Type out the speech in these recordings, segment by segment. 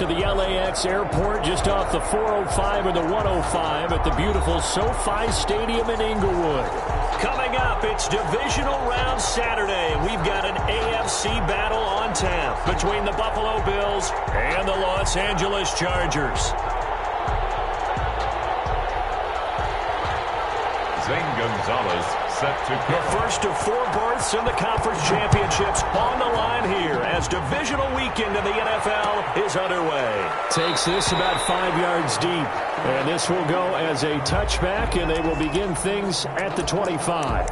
to the LAX airport just off the 405 and the 105 at the beautiful SoFi Stadium in Inglewood. Coming up, it's divisional round Saturday. We've got an AFC battle on tap between the Buffalo Bills and the Los Angeles Chargers. Zane Gonzalez set to go. The first of 4 berths in the conference championships on the line here as divisional weekend in the NFL is underway. Takes this about 5 yards deep. And this will go as a touchback, and they will begin things at the 25.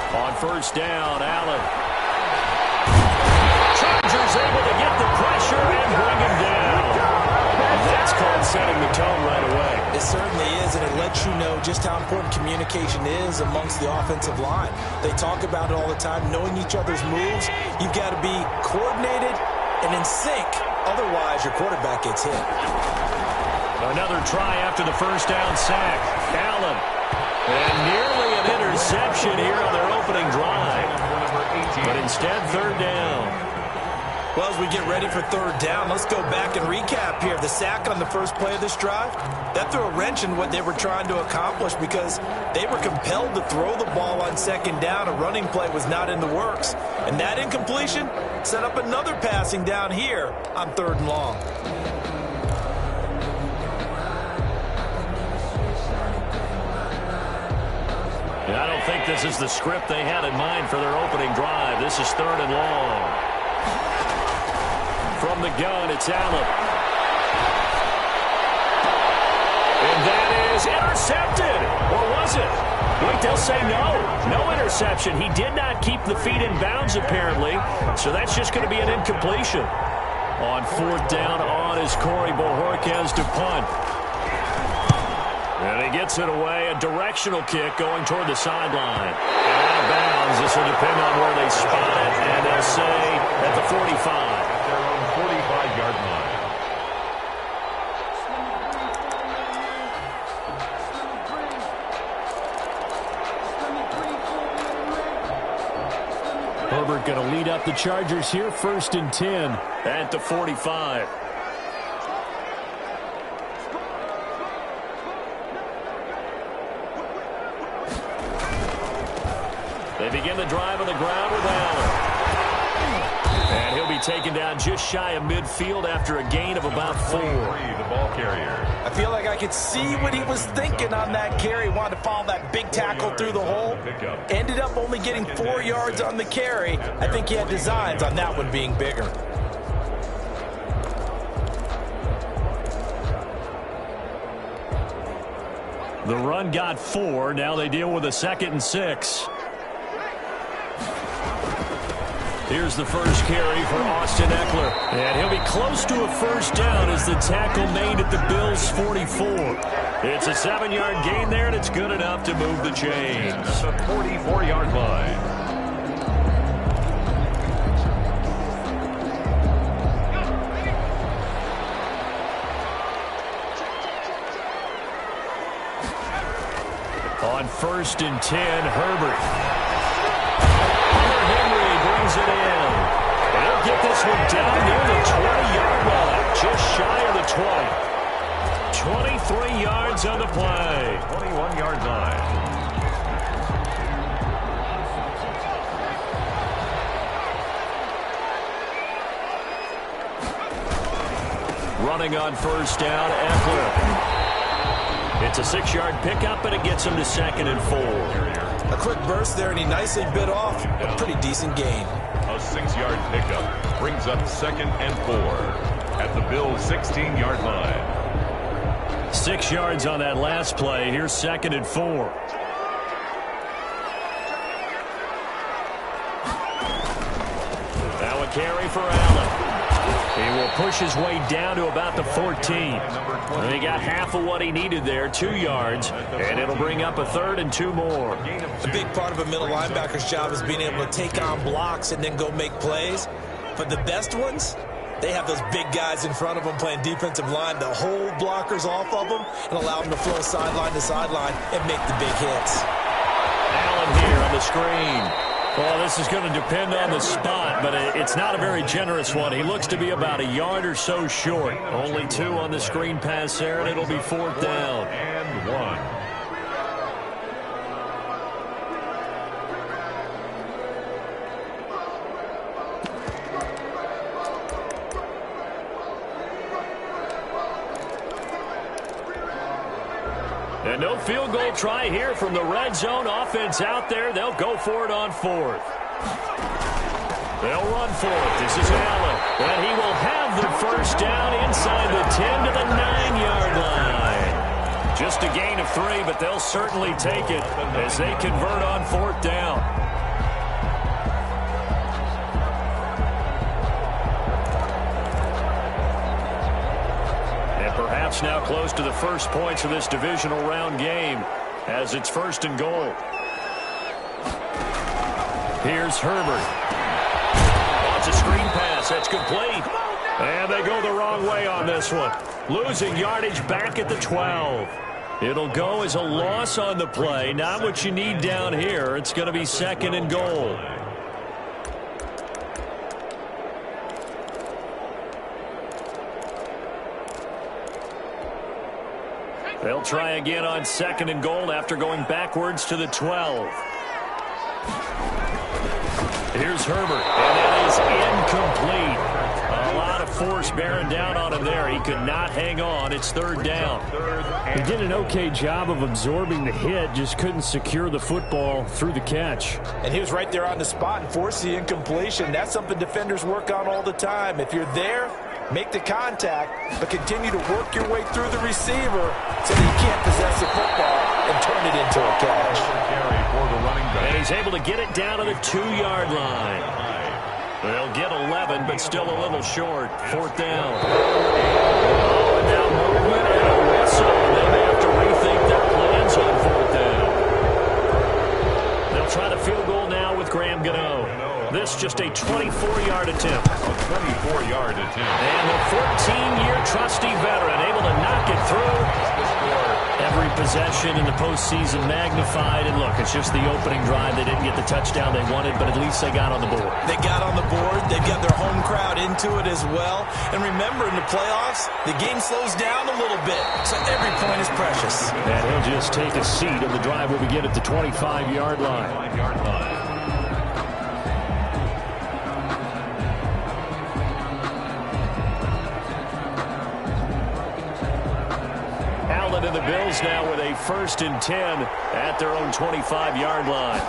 On first down, Allen. Chargers able to get the pressure and bring him down. That's called setting the tone right away. It certainly is, and it lets you know just how important communication is amongst the offensive line. They talk about it all the time, knowing each other's moves. You've got to be coordinated and in sync. Otherwise, your quarterback gets hit. Another try after the first down sack. Allen. And nearly an interception here on their opening drive. But instead, third down. Well, as we get ready for third down, let's go back and recap here. The sack on the first play of this drive, that threw a wrench in what they were trying to accomplish because they were compelled to throw the ball on second down. A running play was not in the works. And that incompletion set up another passing down here on third and long. I don't think this is the script they had in mind for their opening drive. This is third and long. From the gun, it's Allen. And that is intercepted. Or was it? Wait, they'll say no. No interception. He did not keep the feet in bounds, apparently. So that's just going to be an incompletion. On fourth down on is Corey Bojorquez to punt. And he gets it away. A directional kick going toward the sideline. And out of bounds. This will depend on where they spot it. And they'll say at the 45. Their own 45-yard line. Herbert going to lead up the Chargers here. First and 10 at the 45. They begin the drive on the ground with Allen. And he'll be taken down just shy of midfield after a gain of about 4. The ball carrier. I feel like I could see what he was thinking on that carry. Wanted to follow that big tackle through the hole. Ended up only getting 4 yards on the carry. I think he had designs on that one being bigger. The run got 4. Now they deal with a 2nd and 6. Here's the first carry for Austin Ekeler. And he'll be close to a first down as the tackle made at the Bills' 44. It's a 7-yard gain there, and it's good enough to move the chains. That's a 44-yard line. On first and 10, Herbert. It in. And he'll get this one down near the 20-yard line, just shy of the 20. 23 yards on the play. 21-yard line. Running on first down, Ekeler. It's a 6-yard pickup, and it gets him to 2nd and 4. A quick burst there, and he nicely bit off a pretty decent gain. A 6-yard pickup brings up 2nd and 4 at the Bills' 16-yard line. 6 yards on that last play. Here's 2nd and 4. Now a carry for Allen. He will push his way down to about the 14. And he got half of what he needed there, 2 yards, and it'll bring up a 3rd and 2 more. A big part of a middle linebacker's job is being able to take on blocks and then go make plays. But the best ones, they have those big guys in front of them playing defensive line to hold blockers off of them and allow them to flow sideline to sideline and make the big hits. Allen here on the screen. Well, this is going to depend on the spot, but it's not a very generous one. He looks to be about a yard or so short. Only 2 on the screen pass there, and it'll be 4th down. And 1. And no field goal try here from the red zone offense out there. They'll go for it on 4th. They'll run for it. This is Allen. And he will have the first down inside the 10 to the 9-yard line. Just a gain of 3, but they'll certainly take it as they convert on 4th down. Perhaps now close to the first points of this divisional round game as it's 1st and goal. Here's Herbert. Wants a screen pass. That's complete. And they go the wrong way on this one. Losing yardage back at the 12. It'll go as a loss on the play. Not what you need down here. It's going to be 2nd and goal. They'll try again on 2nd and goal after going backwards to the 12. Here's Herbert, and that is incomplete. A lot of force bearing down on him there. He could not hang on. It's 3rd down. He did an okay job of absorbing the hit, just couldn't secure the football through the catch. And he was right there on the spot and forced the incompletion. That's something defenders work on all the time. If you're there, make the contact, but continue to work your way through the receiver so that you can't possess the football and turn it into a catch. And he's able to get it down to the 2-yard line. They'll get 11, but still a little short. 4th down. Oh, and now movement and a whistle. They may have to rethink their plans on 4th down. They'll try the field goal now with Graham Gano. This just a 24-yard attempt. A 24-yard attempt. And the 14-year trusty veteran able to knock it through. Every possession in the postseason magnified. And look, it's just the opening drive. They didn't get the touchdown they wanted, but at least they got on the board. They got on the board. They've got their home crowd into it as well. And remember, in the playoffs, the game slows down a little bit. So every point is precious. And he'll just take a seat, and the drive will begin at the 25-yard line. Allen and the Bills now with a 1st and 10 at their own 25-yard line.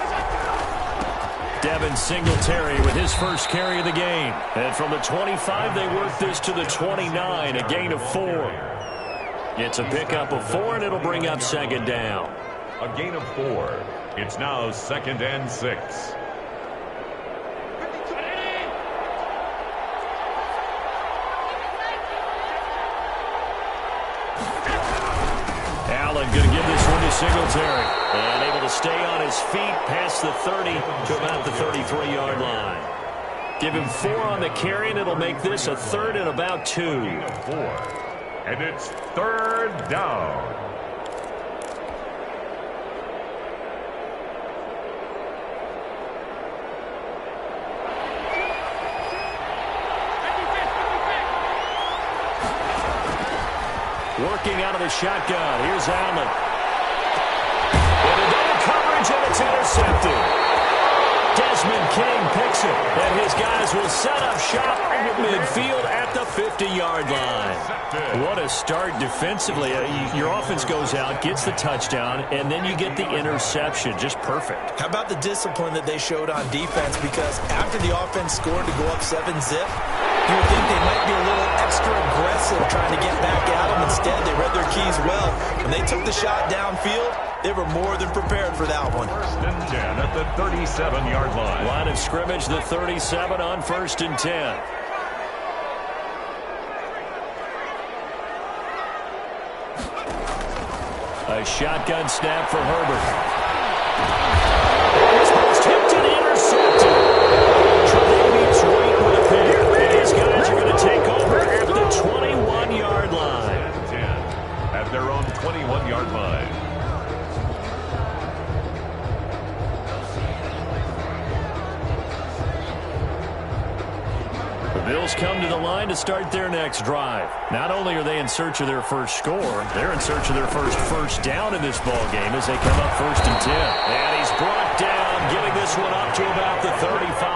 Devin Singletary with his first carry of the game. And from the 25, they work this to the 29, a gain of 4. It's a pickup of 4, and it'll bring up 2nd down. A gain of 4. It's now 2nd and 6. Allen going to give this one to Singletary. And able to stay on his feet past the 30 to about the 33-yard line. Give him 4 on the carry, and it'll make this a 3rd and about 2. 4. And it's 3rd down. Working out of the shotgun. Here's Allen. Into double coverage, and it's intercepted. Desmond King picks it, and his guys will set up shop at midfield at the 50-yard line. What a start defensively. Your offense goes out, gets the touchdown, and then you get the interception. Just perfect. How about the discipline that they showed on defense? Because after the offense scored to go up 7-zip, you would think they might be a little extra aggressive trying to get back at them. Instead, they read their keys well. When they took the shot downfield, they were more than prepared for that one. 1st and 10 at the 37-yard line. Line of scrimmage, the 37 on 1st and 10. A shotgun snap for Herbert. This ball's tipped and intercepted. Tre'Davious White with a pick. And these guys are going to take over at the 21-yard line. At their own 21-yard line. The Bills come to the line to start their next drive. Not only are they in search of their first score, they're in search of their first down in this ball game as they come up 1st and 10. And he's brought down, getting this one up to about the 35.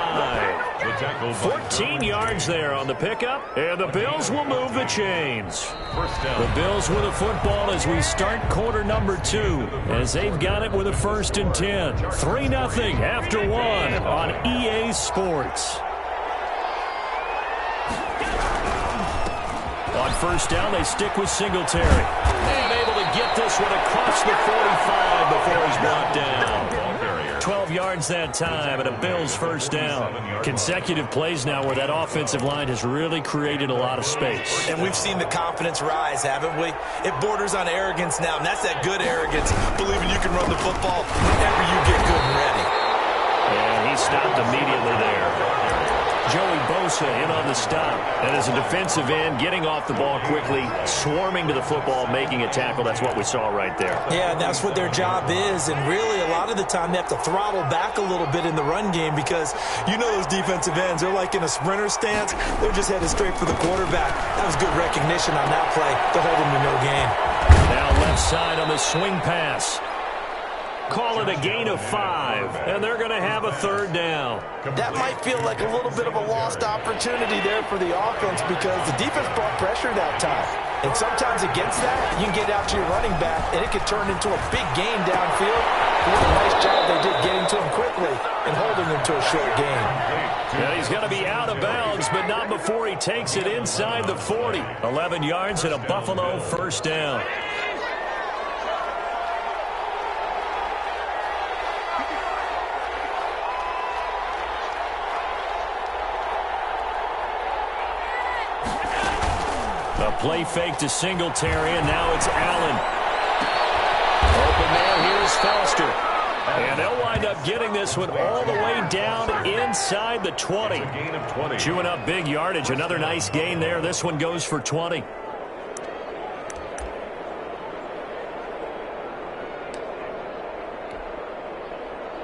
14 yards there on the pickup, and the Bills will move the chains. The Bills with the football as we start quarter number 2, as they've got it with a 1st and 10. 3-0 after 1 on EA Sports. On 1st down, they stick with Singletary. And able to get this one across the 45 before he's brought down. 12 yards that time, and a Bills 1st down. Consecutive plays now where that offensive line has really created a lot of space. And we've seen the confidence rise, haven't we? It borders on arrogance now, and that's that good arrogance, believing you can run the football whenever you get good and ready. And he stopped immediately there. Joey Bosa in on the stop. And as a defensive end, getting off the ball quickly, swarming to the football, making a tackle. That's what we saw right there. Yeah, and that's what their job is. And really, a lot of the time, they have to throttle back a little bit in the run game because you know those defensive ends, they're like in a sprinter stance. They're just headed straight for the quarterback. That was good recognition on that play to hold them to no gain. Now left side on the swing pass. Call it a gain of 5, and they're going to have a 3rd down. That might feel like a little bit of a lost opportunity there for the offense because the defense brought pressure that time. And sometimes against that, you can get out to your running back, and it could turn into a big gain downfield. What a nice job they did getting to him quickly and holding him to a short gain. Yeah, he's going to be out of bounds, but not before he takes it inside the 40. 11 yards and a Buffalo 1st down. A play fake to Singletary, and now it's Allen. Open man, here's Foster. And they'll wind up getting this one all the way down inside the 20. Chewing up big yardage. Another nice gain there. This one goes for 20.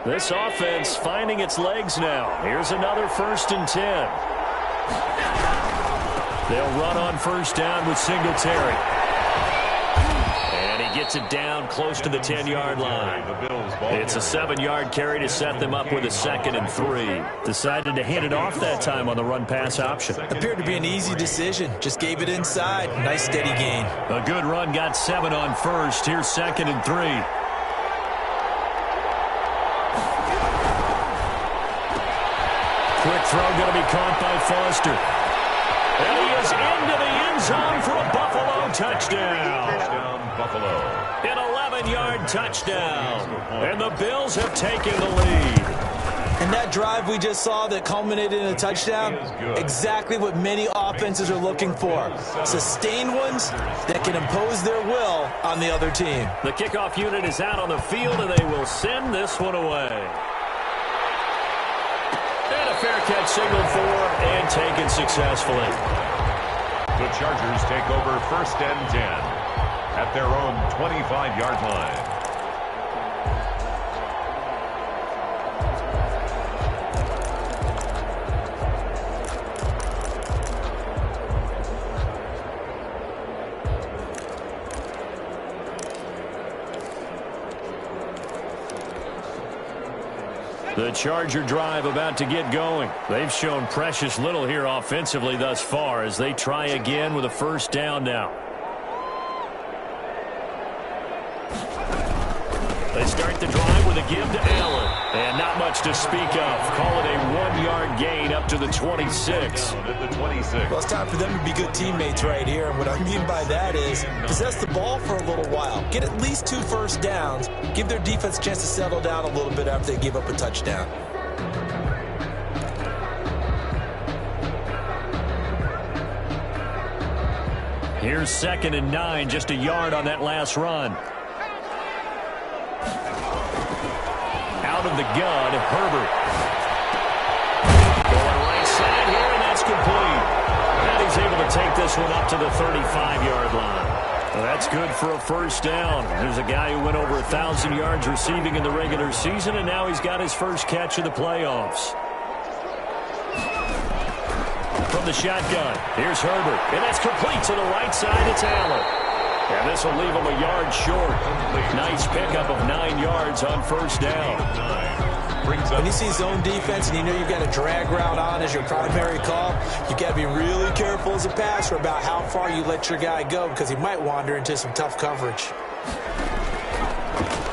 This offense finding its legs now. Here's another 1st and 10. They'll run on 1st down with Singletary. And he gets it down close to the 10-yard line. It's a 7-yard carry to set them up with a 2nd and 3. Decided to hand it off that time on the run-pass option. Appeared to be an easy decision. Just gave it inside. Nice steady gain. A good run, got 7 on 1st. Here's 2nd and 3. Quick throw going to be caught by Foster. And he is into the end zone for a Buffalo touchdown. Buffalo. An 11-yard touchdown. And the Bills have taken the lead. And that drive we just saw that culminated in a touchdown, exactly what many offenses are looking for. Sustained ones that can impose their will on the other team. The kickoff unit is out on the field, and they will send this one away. Fair catch signaled for and taken successfully. The Chargers take over 1st and 10 at their own 25-yard line. The Charger drive about to get going. They've shown precious little here offensively thus far as they try again with a 1st down now. They start the drive with a give to Allen. And not much to speak of. Call it a 1-yard gain up to the 26. Well, it's time for them to be good teammates right here. And what I mean by that is possess the ball for a little while. Get at least 2 1st downs. Give their defense a chance to settle down a little bit after they give up a touchdown. Here's 2nd and 9, just a yard on that last run. the gun, Herbert. Going right side here, and that's complete. And he's able to take this one up to the 35-yard line. Well, that's good for a first down. There's a guy who went over 1,000 yards receiving in the regular season, and now he's got his first catch of the playoffs. From the shotgun, here's Herbert, and that's complete to the right side. It's Allen. And this will leave him a yard short. Nice pickup of 9 yards on first down. When you see zone defense and you know you've got a drag route on as your primary call, you got to be really careful as a passer about how far you let your guy go because he might wander into some tough coverage.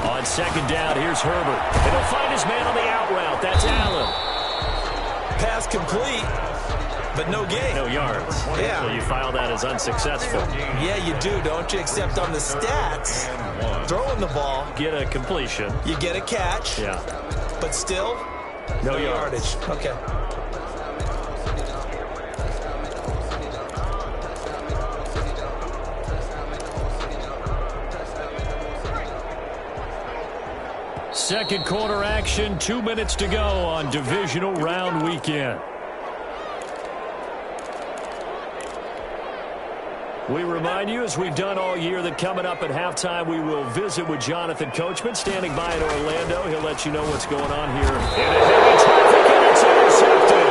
On second down, here's Herbert. And he'll find his man on the out route. That's Allen. Pass complete, but no gain. No yards. Yeah. So you file that as unsuccessful. Yeah, you do, don't you? Except on the stats, throwing the ball, Get a completion. you get a catch. Yeah. But still, No yardage. Okay. Second quarter action, 2 minutes to go on divisional round weekend. We remind you, as we've done all year, that coming up at halftime, we will visit with Jonathan Coachman, standing by in Orlando. He'll let you know what's going on here. In a heavy traffic, and it's intercepted.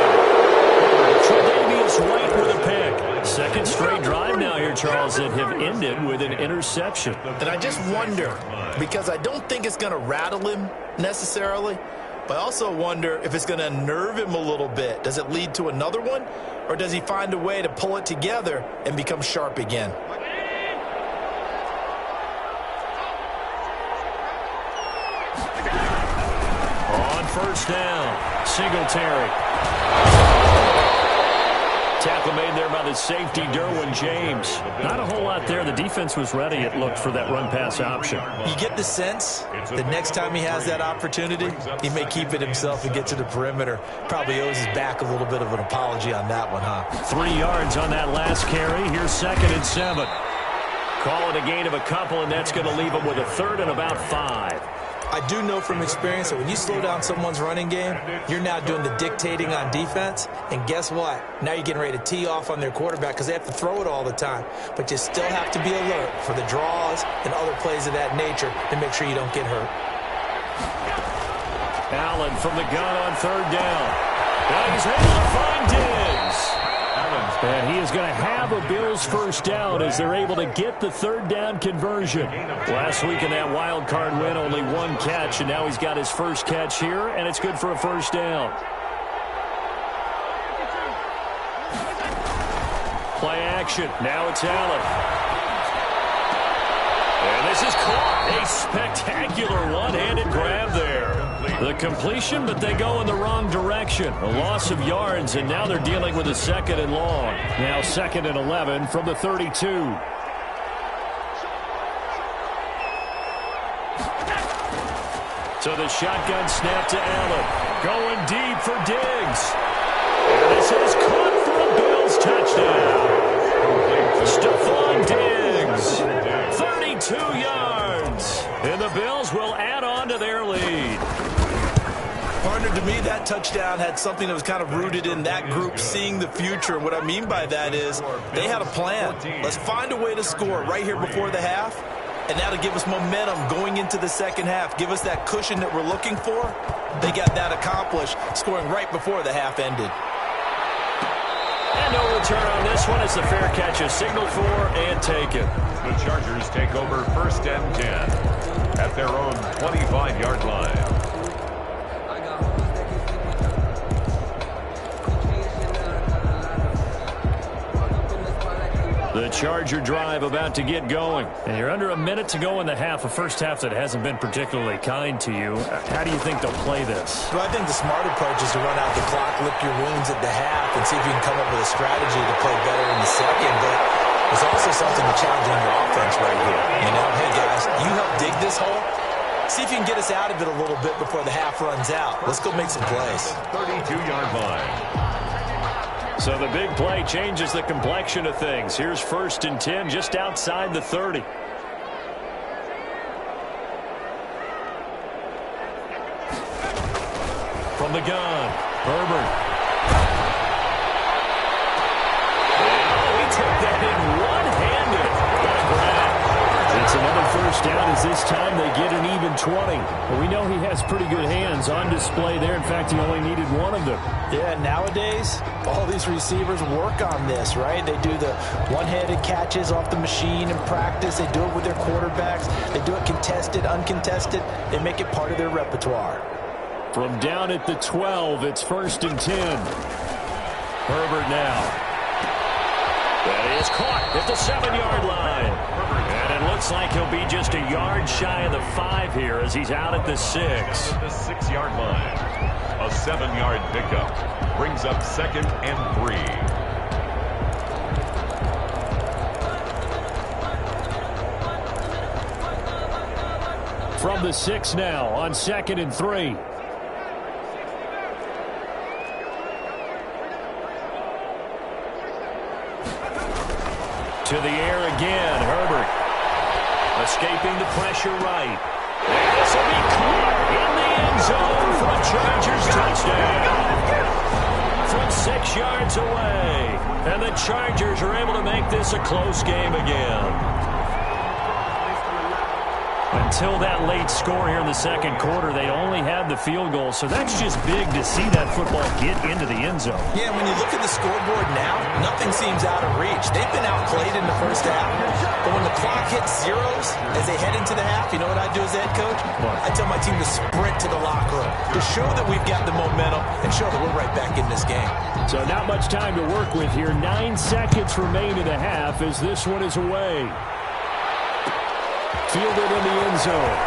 Tre'Davious White with a pick. Second straight drive now here, Charles, that have ended with an interception. And I just wonder, because I don't think it's going to rattle him necessarily, but I also wonder if it's going to unnerve him a little bit. Does it lead to another one? Or does he find a way to pull it together and become sharp again? On first down, Singletary. Tackle made there by the safety, Derwin James. Not a whole lot there. The defense was ready, it looked, for that run-pass option. You get the sense that next time he has that opportunity, he may keep it himself and get to the perimeter. Probably owes his back a little bit of an apology on that one, huh? 3 yards on that last carry. Here's 2nd and 7. Call it a gain of a couple, and that's going to leave him with a third and about 5. I do know from experience that when you slow down someone's running game, you're now doing the dictating on defense. And guess what? Now you're getting ready to tee off on their quarterback because they have to throw it all the time. But you still have to be alert for the draws and other plays of that nature to make sure you don't get hurt. Allen from the gun on third down. And he's able to find Diggs. And he is going to have a Bills first down as they're able to get the third down conversion. Last week in that wild card win, only 1 catch, and now he's got his first catch here, and it's good for a first down. Play action. Now it's Allen. And this is caught. A spectacular one-handed grab there. The completion, but they go in the wrong direction. A loss of yards, and now they're dealing with a 2nd and long. Now 2nd and 11 from the 32. So the shotgun snap to Allen. Going deep for Diggs. And this is caught for a Bills touchdown. Stephon Diggs, 32 yards. And the Bills will add on to their lead. Partner, to me, that touchdown had something that was kind of rooted in that group seeing the future. And what I mean by that is they had a plan. Let's find a way to score right here before the half. And that'll give us momentum going into the second half. Give us that cushion that we're looking for. They got that accomplished, scoring right before the half ended. And no return on this one. It's a fair catch, a signal for and taken. The Chargers take over 1st and 10 at their own 25-yard line. The Charger drive about to get going. And you're under a minute to go in the half, a first half that hasn't been particularly kind to you. How do you think they'll play this? Well, I think the smart approach is to run out the clock, lick your wounds at the half, and see if you can come up with a strategy to play better in the second. But there's also something to challenge on your offense right here. You know, hey, guys, you help dig this hole. See if you can get us out of it a little bit before the half runs out. Let's go make some plays. 32-yard line. So the big play changes the complexion of things. Here's 1st and 10 just outside the 30. the gun. Herbert. Oh, he took that in one-handed. It's another first down as this time they get an even 20. Well, we know he has pretty good hands on display there. In fact, he only needed one of them. Yeah, nowadays, all these receivers work on this, right? They do the one-handed catches off the machine in practice. They do it with their quarterbacks. They do it contested, uncontested. They make it part of their repertoire. From down at the 12, it's 1st and 10. Herbert now. That is caught at the 7-yard line. And it looks like he'll be just a yard shy of the 5 here as he's out at the 6. The 6-yard line. A 7-yard pickup brings up 2nd and 3. From the 6 now on 2nd and 3. To the air again, Herbert. Escaping the pressure right. And this will be caught in the end zone for a Chargers touchdown. From 6 yards away. And the Chargers are able to make this a close game again. Until that late score here in the second quarter, they only had the field goal. So that's just big to see that football get into the end zone. Yeah, when you look at the scoreboard now, nothing seems out of reach. They've been outplayed in the first half. But when the clock hits zeros as they head into the half, you know what I do as head coach? What? I tell my team to sprint to the locker room to show that we've got the momentum and show that we're right back in this game. So not much time to work with here. 9 seconds remain in the half as this one is away. Fielded in the end zone.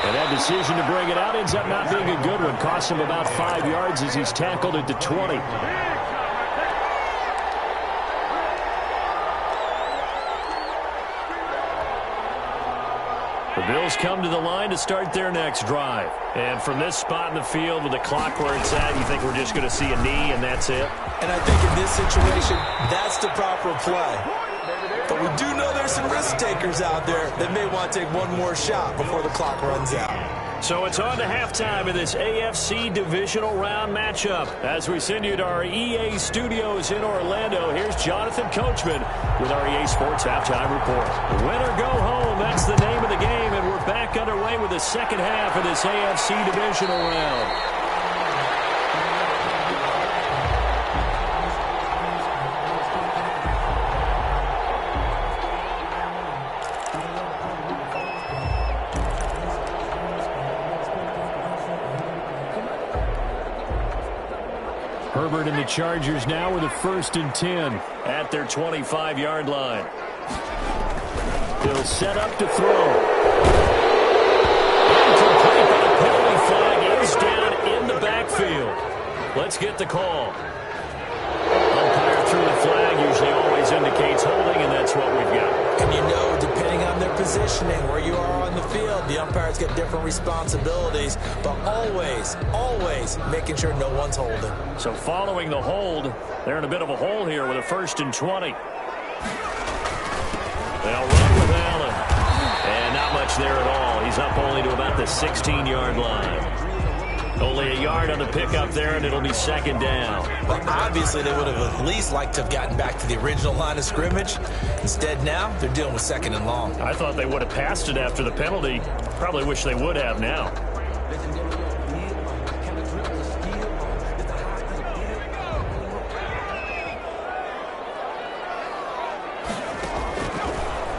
And that decision to bring it out ends up not being a good one. Cost him about 5 yards as he's tackled at the 20. The Bills come to the line to start their next drive. And from this spot in the field with the clock where it's at, you think we're just going to see a knee and that's it? And I think in this situation, that's the proper play. But we do know there's some risk takers out there that may want to take one more shot before the clock runs out. So it's on to halftime in this AFC divisional round matchup. As we send you to our EA studios in Orlando, here's Jonathan Coachman with our EA Sports Halftime Report. Win or go home, that's the name of the game, and we're back underway with the second half of this AFC divisional round. Herbert and the Chargers now with a 1st and 10 at their 25-yard line. He'll set up to throw. Incomplete, but a penalty flag is down in the backfield. Let's get the call. Umpire threw the flag, usually always indicates holding, and that's what we've got. And you know, depending on their positioning, where you are on the field, the umpires get different responsibilities, but always making sure no one's holding. So following the hold, they're in a bit of a hole here with a 1st and 20. They'll run with Allen. And not much there at all. He's up only to about the 16-yard line. Only a yard on the pickup there, and it'll be 2nd down. Well, obviously, they would have at least liked to have gotten back to the original line of scrimmage. Instead, now, they're dealing with 2nd and long. I thought they would have passed it after the penalty. Probably wish they would have now.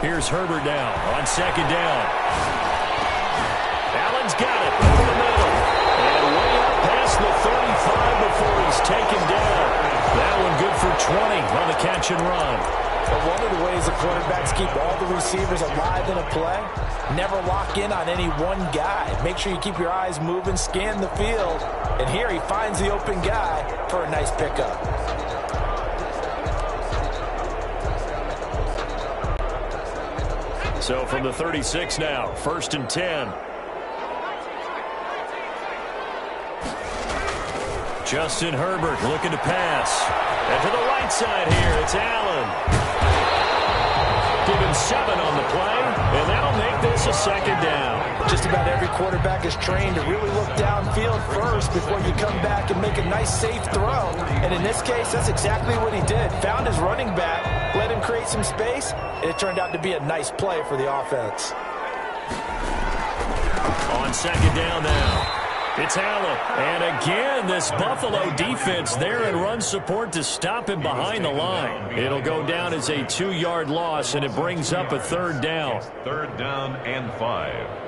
Here's Herbert now on 2nd down. Allen's got it over the middle. And way up past the 35 before he's taken down. That one good for 20 on the catch and run. But one of the ways the quarterbacks keep all the receivers alive in a play, never lock in on any one guy. Make sure you keep your eyes moving, scan the field. And here he finds the open guy for a nice pickup. So from the 36 now, 1st and 10. Justin Herbert looking to pass. And to the right side here, it's Allen. give him 7 on the play, and that'll make this a second down. Just about every quarterback is trained to really look downfield first before you come back and make a nice, safe throw. And in this case, that's exactly what he did. Found his running back, let him create some space, and it turned out to be a nice play for the offense. On second down now, it's Allen. And again, this Buffalo defense there in run support to stop him behind the line. It'll go down as a 2-yard loss, and it brings up a third down. Third down and 5.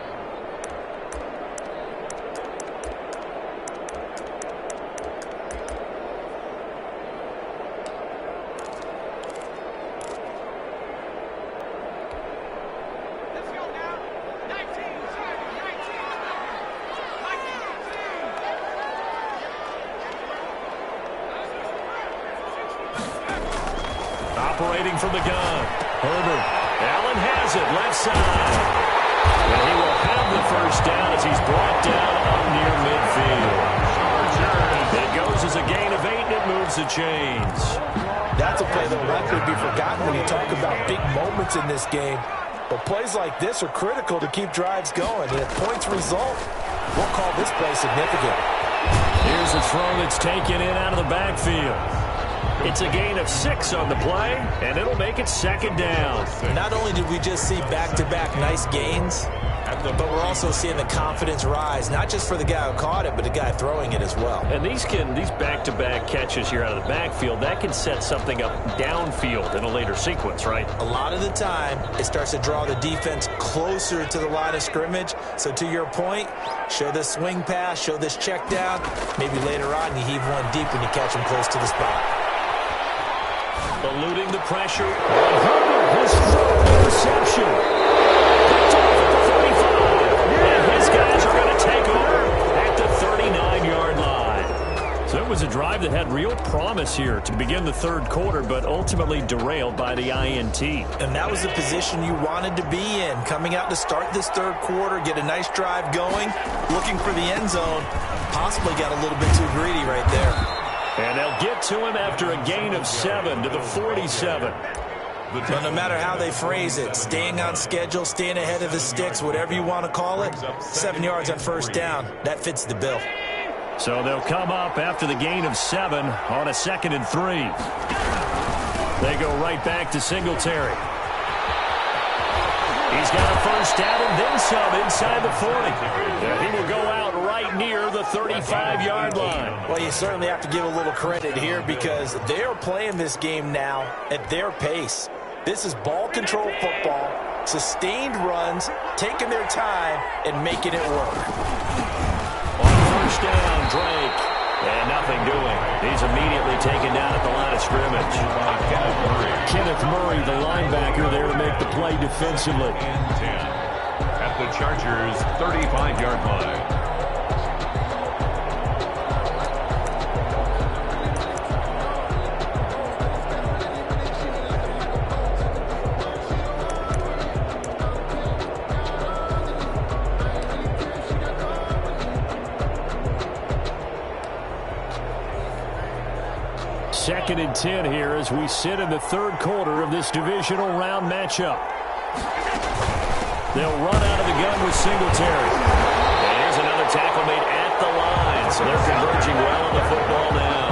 Operating from the gun, Herbert. Allen has it, left side. And he will have the first down as he's brought down up near midfield. It goes as a gain of 8, and it moves the chains. That's a play that will likely be forgotten when you talk about big moments in this game. But plays like this are critical to keep drives going. And if points result, we'll call this play significant. Here's a throw that's taken in out of the backfield. It's a gain of 6 on the play, and it'll make it second down. Not only did we just see back-to-back nice gains, but we're also seeing the confidence rise, not just for the guy who caught it, but the guy throwing it as well. And these back-to-back catches here out of the backfield, that can set something up downfield in a later sequence, right? A lot of the time, it starts to draw the defense closer to the line of scrimmage. So to your point, show this swing pass, show this check down. Maybe later on you heave one deep when you catch him close to the spot. Eluding the pressure. His interception. Picked off at the 35. And his guys are going to take over at the 39-yard line. So it was a drive that had real promise here to begin the third quarter, but ultimately derailed by the INT. And that was the position you wanted to be in. Coming out to start this third quarter, get a nice drive going, looking for the end zone. Possibly got a little bit too greedy right there. And they'll get to him after a gain of 7 to the 47. But no matter how they phrase it, staying on schedule, staying ahead of the sticks, whatever you want to call it, 7 yards on first down, that fits the bill. So they'll come up after the gain of 7 on a 2nd and 3. They go right back to Singletary. He's got a first down and then some inside the 40. And he will go out right near the 35-yard line. Well, you certainly have to give a little credit here because they are playing this game now at their pace. This is ball control football, sustained runs, taking their time, and making it work. On first down, Drake. And nothing doing. He's immediately taken down at the line of scrimmage. Kenneth Murray, the linebacker, there to make the play defensively. And 10 at the Chargers' 35-yard line. Second and 10 here as we sit in the third quarter of this divisional round matchup. They'll run out of the gun with Singletary. And here's another tackle made at the line. So they're converging well on the football now.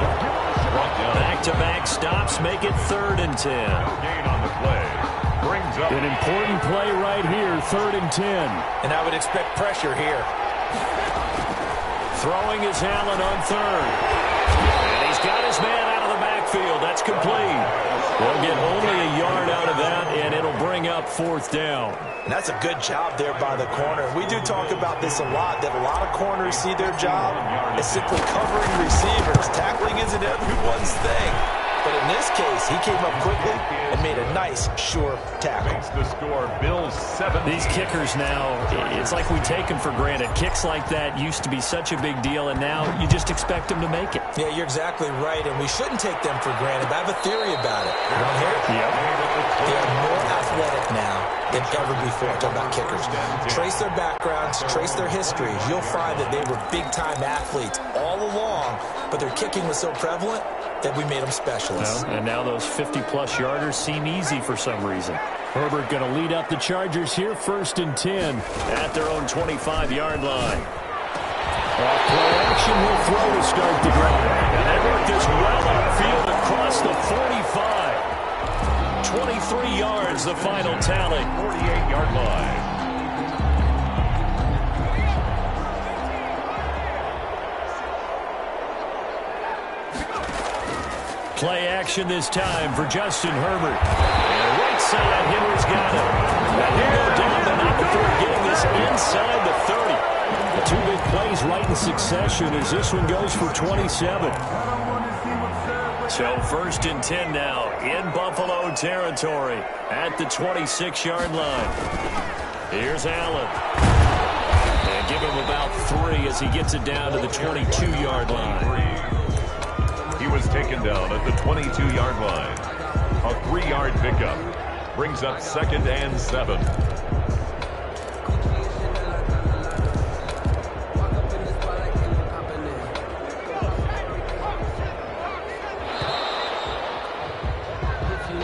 Back-to-back stops make it 3rd and 10. Gain on the play. Brings up An important play right here, 3rd and 10. And I would expect pressure here. Throwing is Allen on 3rd. And he's got his man out of the backfield. That's complete. They'll get only a yard out of that, and it'll bring up 4th down. And that's a good job there by the corner. We do talk about this a lot, that a lot of corners see their job as simply covering receivers. Tackling isn't everyone's thing. But in this case, he came up quickly and made a nice, sure tackle. makes the score. Bills 7. These kickers now, it's like we take them for granted. Kicks like that used to be such a big deal, and now you just expect them to make it. Yeah, you're exactly right, and we shouldn't take them for granted. I have a theory about it. You want to hear it? Yep. They are more athletic now than ever before. Talking about kickers. Trace their backgrounds, trace their histories. You'll find that they were big-time athletes all along, but their kicking was so prevalent that we made them specialists. Well, and now those 50-plus yarders seem easy for some reason. Herbert going to lead up the Chargers here, 1st and 10. At their own 25-yard line. Play action will throw to start the drive. And they work this well upfield across the 45. 23 yards, the final tally. 48-yard line. Play action this time for Justin Herbert. And right side, Henry's got it. And he'll go down, but not before getting this inside the 30. Two big plays right in succession as this one goes for 27. So 1st and 10 now in Buffalo territory at the 26-yard line. Here's Allen. And give him about 3 as he gets it down to the 22-yard line. He was taken down at the 22-yard line. A 3-yard pickup brings up 2nd and 7.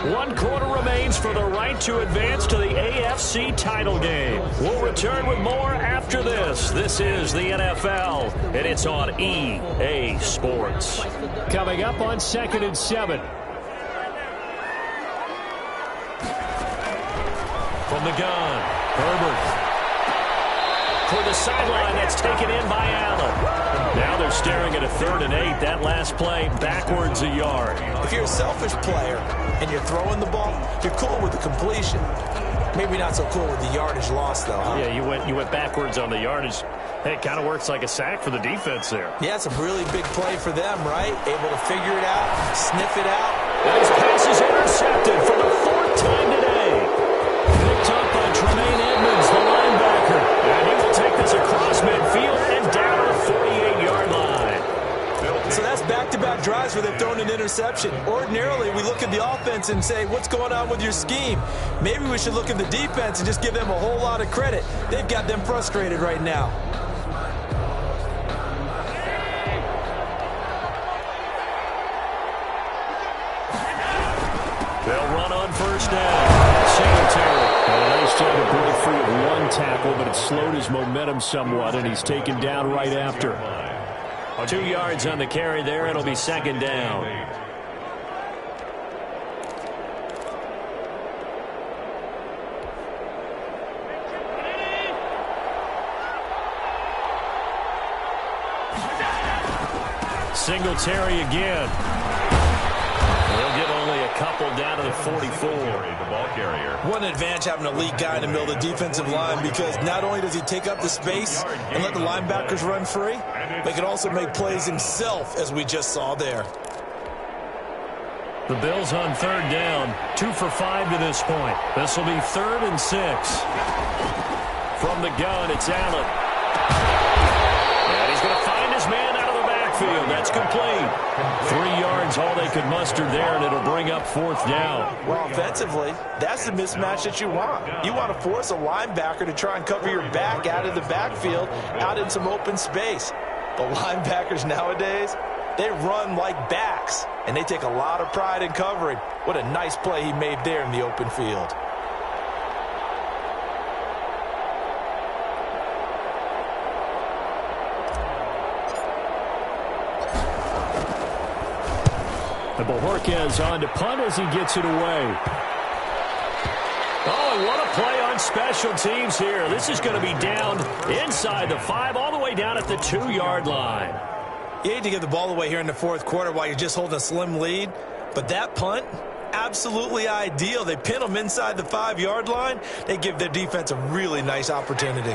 One quarter remains for the right to advance to the AFC title game. We'll return with more after this. This is the NFL, and it's on EA Sports. Coming up on 2nd and 7. From the gun, Herbert. For the sideline, that's taken in by Allen. Now they're staring at a 3rd and 8. That last play backwards a yard. If you're a selfish player and you're throwing the ball, you're cool with the completion. Maybe not so cool with the yardage loss, though, huh? Yeah, you went backwards on the yardage. Hey, it kind of works like a sack for the defense there. Yeah, it's a really big play for them, right? Able to figure it out, sniff it out. And his pass is intercepted for the 4th time today. Picked up by Tremaine Edmonds, the linebacker. And he will take this across midfield and down a 48-yard line. So that's back-to-back drives where they've thrown an interception. Ordinarily, we look at the offense and say, what's going on with your scheme? Maybe we should look at the defense and just give them a whole lot of credit. They've got them frustrated right now. They'll run on 1st down. Singletary. A nice job to break free of one tackle, but it slowed his momentum somewhat, and he's taken down right after. 2 yards on the carry there. It'll be 2nd down. Singletary again. They'll get only a couple down to the 44. The ball carrier. What an advantage having an elite guy in the middle of the defensive line, because not only does he take up the space and let the linebackers run free, but he can also make plays himself, as we just saw there. The Bills on 3rd down. 2 for 5 to this point. This will be 3rd and 6. From the gun, it's Allen. And he's going to find his man out of the backfield. That's complete. 3 yards, all they could muster there, and it'll bring up 4th down. Well, offensively, that's the mismatch that you want. You want to force a linebacker to try and cover your back out of the backfield, out in some open space. The linebackers nowadays, they run like backs, and they take a lot of pride in covering. What a nice play he made there in the open field. And Bojorquez on to punt as he gets it away. Oh, and what a play on special teams here. This is going to be down inside the 5, all the way down at the 2-yard line. You hate to give the ball away here in the 4th quarter while you're just holding a slim lead, but that punt, absolutely ideal. They pin them inside the 5-yard line. They give their defense a really nice opportunity.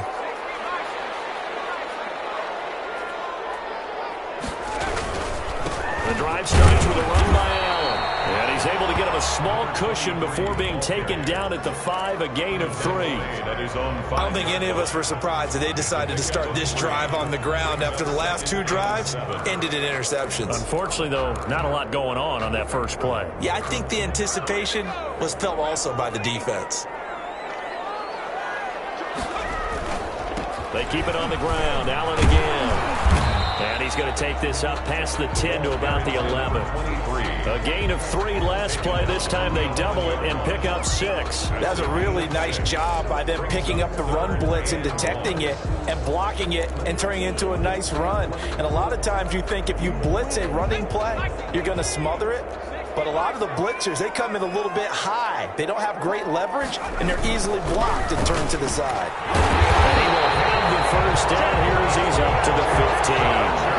The drive starts with a run by Allen. And he's able to get him a small cushion before being taken down at the 5, a gain of 3. I don't think any of us were surprised that they decided to start this drive on the ground after the last 2 drives ended in interceptions. Unfortunately, though, not a lot going on that first play. Yeah, I think the anticipation was felt also by the defense. They keep it on the ground. Allen again. And he's he's going to take this up past the 10 to about the 11. A gain of 3 last play. This time they double it and pick up 6. That's a really nice job by them picking up the run blitz and detecting it and blocking it and turning it into a nice run. And a lot of times you think if you blitz a running play, you're going to smother it. But a lot of the blitzers, they come in a little bit high. They don't have great leverage, and they're easily blocked and turned to the side. And he will have the first down here as he's up to the 15.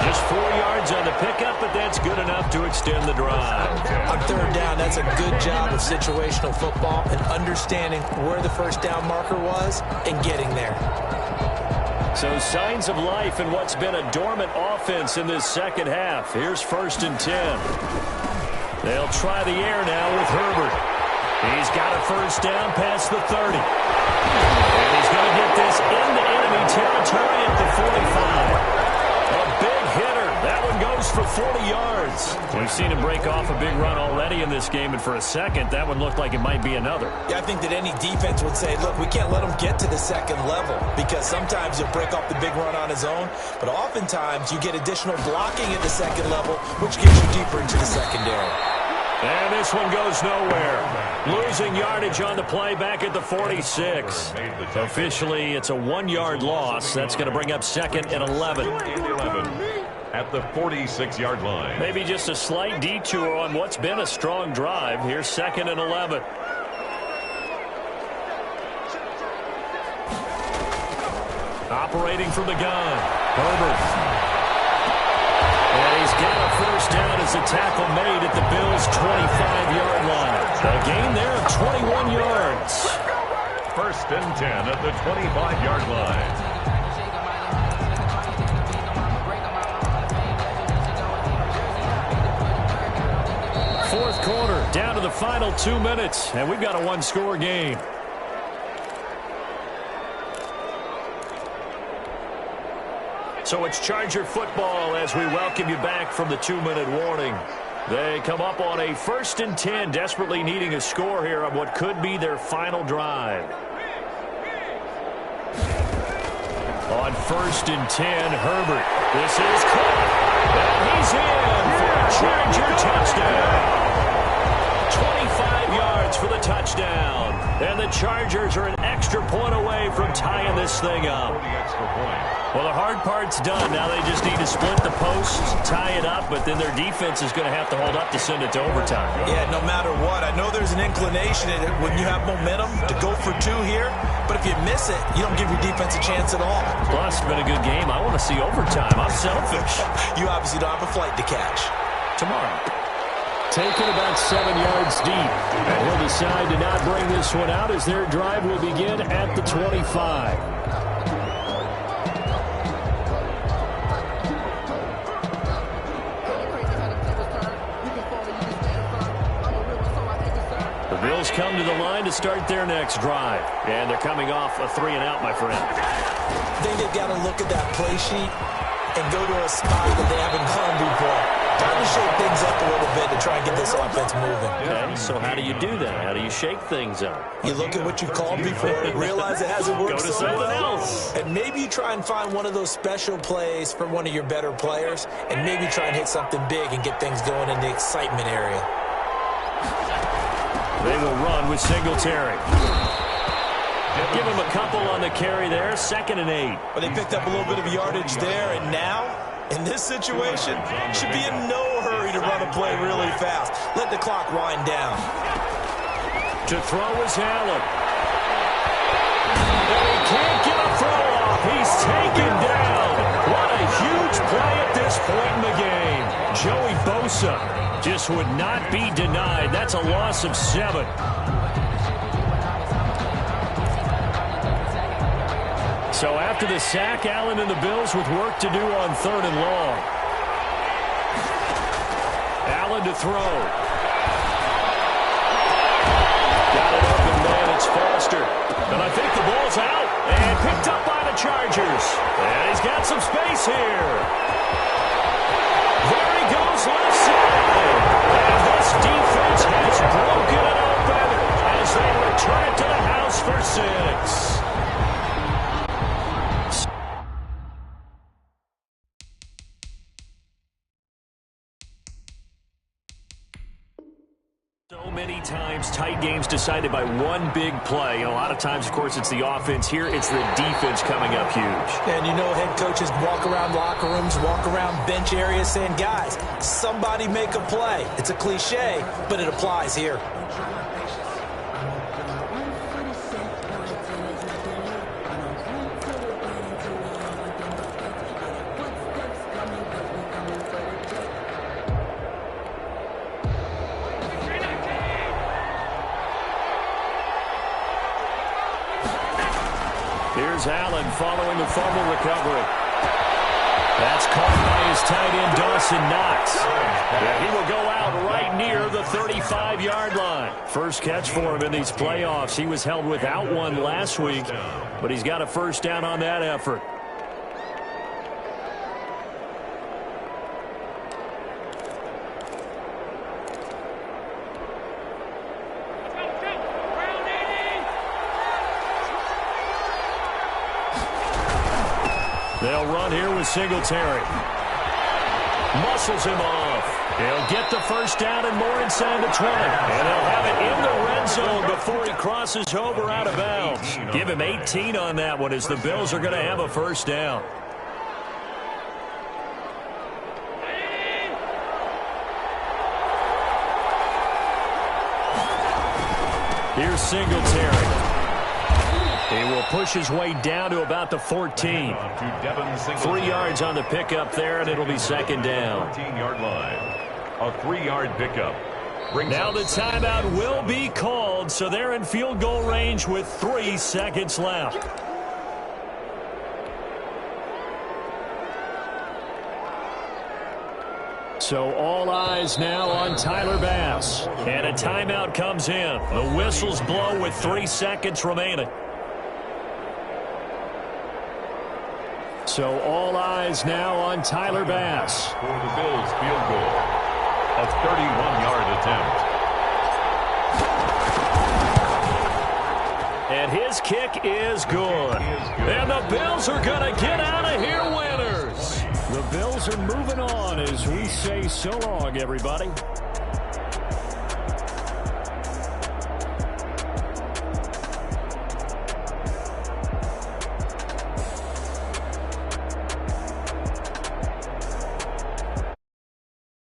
Just 4 yards on the pickup, but that's good enough to extend the drive. On third down, that's a good job of situational football and understanding where the first down marker was and getting there. So signs of life in what's been a dormant offense in this second half. Here's 1st and 10. They'll try the air now with Herbert. He's got a first down past the 30. And he's going to get this into enemy territory at the 45. A big hitter. That one goes for 40 yards. We've seen him break off a big run already in this game, and for a second, that one looked like it might be another. Yeah, I think that any defense would say, look, we can't let him get to the second level because sometimes he'll break off the big run on his own, but oftentimes you get additional blocking at the second level, which gets you deeper into the secondary. And this one goes nowhere. Losing yardage on the play back at the 46. Officially, it's a 1-yard loss. That's going to bring up 2nd and 11. At the 46-yard line. Maybe just a slight detour on what's been a strong drive. Here's 2nd and 11. Operating from the gun. Herbert. And he's got a first down as a tackle made at the Bills' 25-yard line. A gain there of 21 yards. 1st and 10 at the 25-yard line. Fourth quarter, down to the final 2 minutes, and we've got a 1-score game. So it's Charger football as we welcome you back from the 2-minute warning. They come up on a 1st and 10, desperately needing a score here on what could be their final drive. On 1st and 10, Herbert. This is caught, and he's in for a Charger touchdown. 25 yards for the touchdown. And the Chargers are an extra point away from tying this thing up. Well, the hard part's done. Now they just need to split the posts, tie it up, but then their defense is going to have to hold up to send it to overtime. Yeah, no matter what. I know there's an inclination in it when you have momentum to go for 2 here, but if you miss it, you don't give your defense a chance at all. Plus, it's been a good game. I want to see overtime. I'm selfish. You obviously don't have a flight to catch. Tomorrow. Taken about 7 yards deep. And he'll decide to not bring this one out as their drive will begin at the 25. The Bills come to the line to start their next drive. And thee coming off a 3-and-out, my friend. I think they've got to look at that play sheet and go to a spot that they haven't gone before. Time to shake things up a little bit to try and get this offense moving. Okay, so how do you do that? How do you shake things up? You look at what you called before, realize it hasn't worked Go to so something well, else. and maybe you try and find one of those special plays from one of your better players, and maybe try and hit something big and get things going in the excitement area. They will run with Singletary. Give him a couple on the carry there. 2nd and 8. But they picked up a little bit of yardage there, and now, in this situation, should be in no hurry to run a play really fast. Let the clock wind down. To throw is Allen. And he can't get a throw off. He's taken down. What a huge play at this point in the game. Joey Bosa just would not be denied. That's a loss of 7. So after the sack, Allen and the Bills with work to do on 3rd and long. Allen to throw. Got it open, man. It's Foster. And I think the ball's out. And picked up by the Chargers. And he's got some space here. There he goes left side. And this defense has broken it open as they return it to the house for 6. many times tight games decided by one big play. And a lot of times, of course, it's the offense. Here, it's the defense coming up huge. And you know head coaches walk around locker rooms, walk around bench areas saying, guys, somebody make a play. It's a cliche, but it applies here. Here's Allen following the fumble recovery. That's caught by his tight end, Dawson Knox. And he will go out right near the 35-yard line. First catch for him in these playoffs. He was held without one last week, but he's got a first down on that effort. They'll run here with Singletary. Muscles him off. He'll get the first down and more inside the 20. And they'll have it in the red zone before he crosses over out of bounds. Give him 18 on that one as the Bills are going to have a first down. Here's Singletary. He will push his way down to about the 14. 3 yards on the pickup there, and it'll be second down. 14-yard line. A 3-yard pickup. Now the timeout will be called, so they're in field goal range with 3 seconds left. So all eyes now on Tyler Bass. And a timeout comes in. The whistles blow with 3 seconds remaining. So all eyes now on Tyler Bass. For the Bills field goal. A 31-yard attempt. And his kick is good. And the Bills are going to get out of here winners. The Bills are moving on as we say so long, everybody.